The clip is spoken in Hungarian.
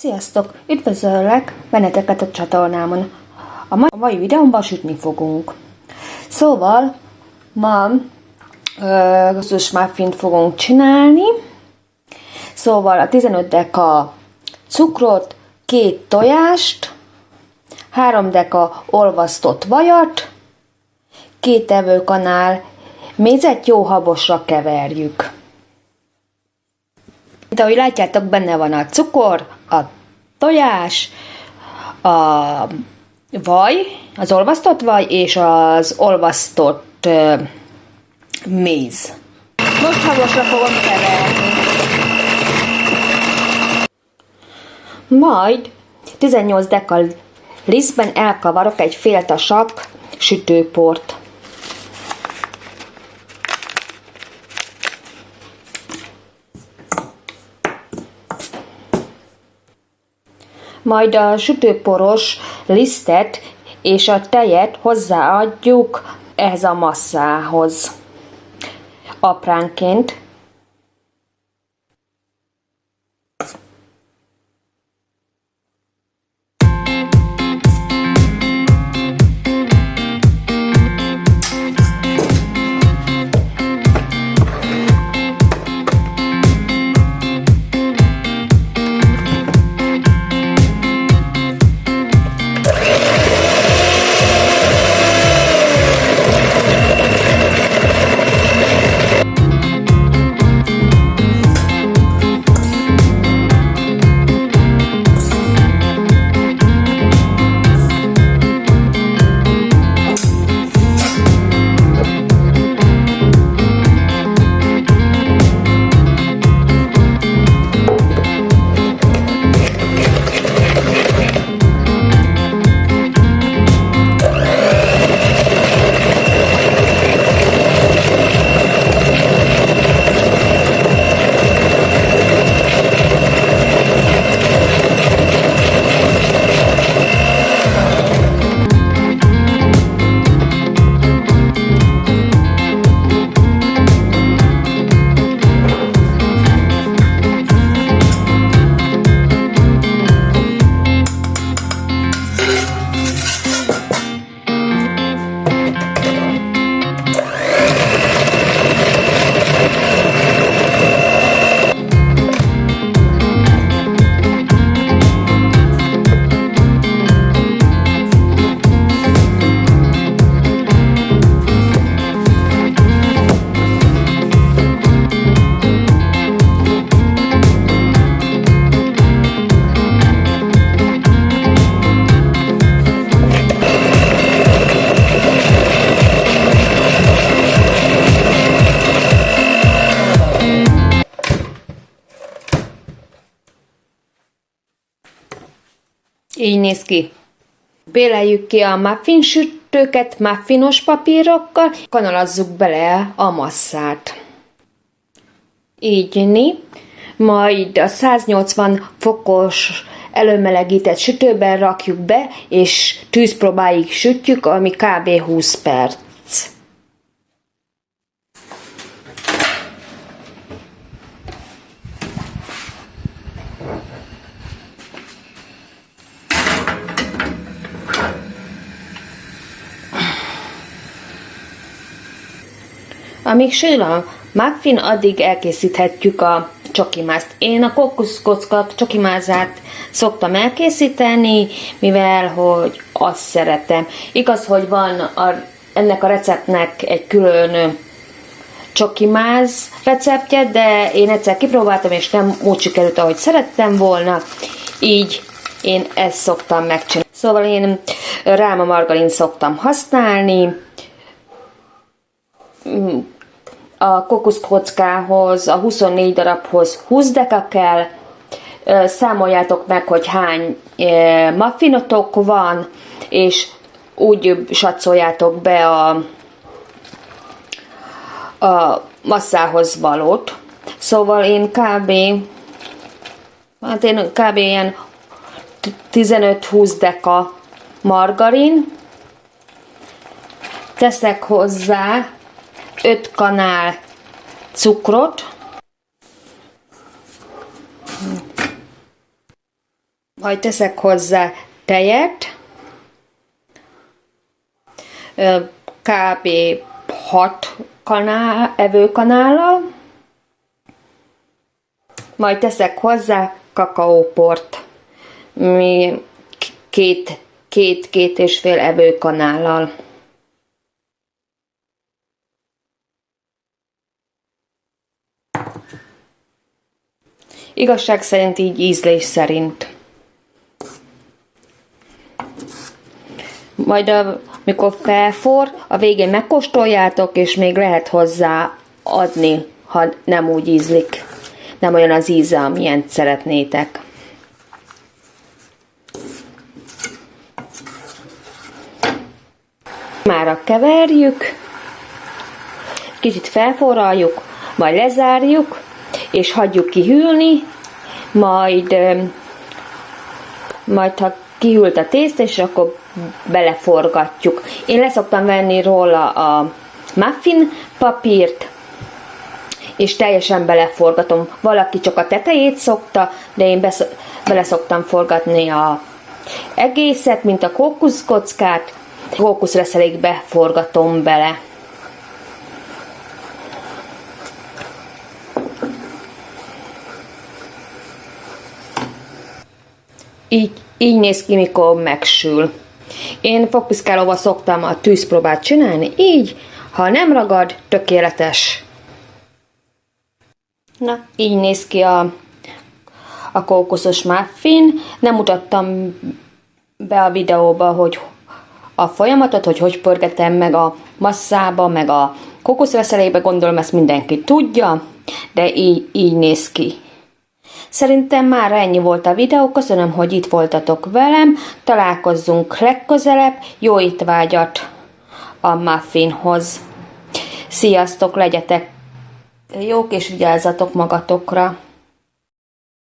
Sziasztok! Üdvözöllek benneteket a csatornámon. A mai videómban sütni fogunk. Szóval ma koszus muffint fogunk csinálni. Szóval a 15 deka cukrot, 2 tojást, 3 deka olvasztott vajat, 2 evőkanál mézet jó habosra keverjük. De ahogy látjátok, benne van a cukor, a tojás, a vaj, az olvasztott vaj és az olvasztott méz. Most habosra fogom keverni. Majd 18 deka lisztben elkavarok egy fél tasak sütőport. Majd a sütőporos lisztet és a tejet hozzáadjuk ehhez a masszához apránként. Így néz ki. Béleljük ki a muffin sütőket muffinos papírokkal, kanalazzuk bele a masszát. Így. Majd a 180 fokos előmelegített sütőben rakjuk be, és tűzpróbáig sütjük, ami kb. 20 perc. Amíg sül a muffin, addig elkészíthetjük a csokimázt. Én a kokuszkocka csokimázát szoktam elkészíteni, mivel hogy azt szeretem. Igaz, hogy van ennek a receptnek egy külön csokimáz receptje, de én egyszer kipróbáltam, és nem úgy sikerült, ahogy szerettem volna, így én ezt szoktam megcsinálni. Szóval én ráma margarin szoktam használni, a kokuszkockához, a 24 darabhoz 20 deka kell, számoljátok meg, hogy hány muffinotok van, és úgy satszoljátok be a masszához valót. Szóval én kb. Ilyen 15-20 deka margarin, teszek hozzá 5 kanál cukrot, Majd teszek hozzá tejet, kb. 6 evőkanállal, majd teszek hozzá kakaóport, két és fél evőkanállal. Igazság szerint így ízlés szerint. Majd amikor felforr, a végén megkóstoljátok, és még lehet hozzá adni, ha nem úgy ízlik. Nem olyan az íze, amilyen szeretnétek. Mára keverjük, kicsit felforraljuk, majd lezárjuk, és hagyjuk kihűlni, majd ha kihűlt a tészta, és akkor beleforgatjuk. Én leszoktam venni róla a muffin papírt, és teljesen beleforgatom. Valaki csak a tetejét szokta, de én bele szoktam forgatni a egészet, mint a kókuszkockát. Kókuszreszelékbe forgatom bele. Így néz ki, mikor megsül. Én fogpiszkálóval szoktam a tűzpróbát csinálni, így, ha nem ragad, tökéletes. Na, így néz ki a kókuszos muffin. Nem mutattam be a videóba, hogy a folyamatot, hogy pörgetem meg a masszába, meg a kókuszreszelékbe, gondolom ezt mindenki tudja, de így néz ki. Szerintem már ennyi volt a videó, köszönöm, hogy itt voltatok velem, találkozzunk legközelebb, jó étvágyat a muffinhoz. Sziasztok, legyetek jók és vigyázzatok magatokra!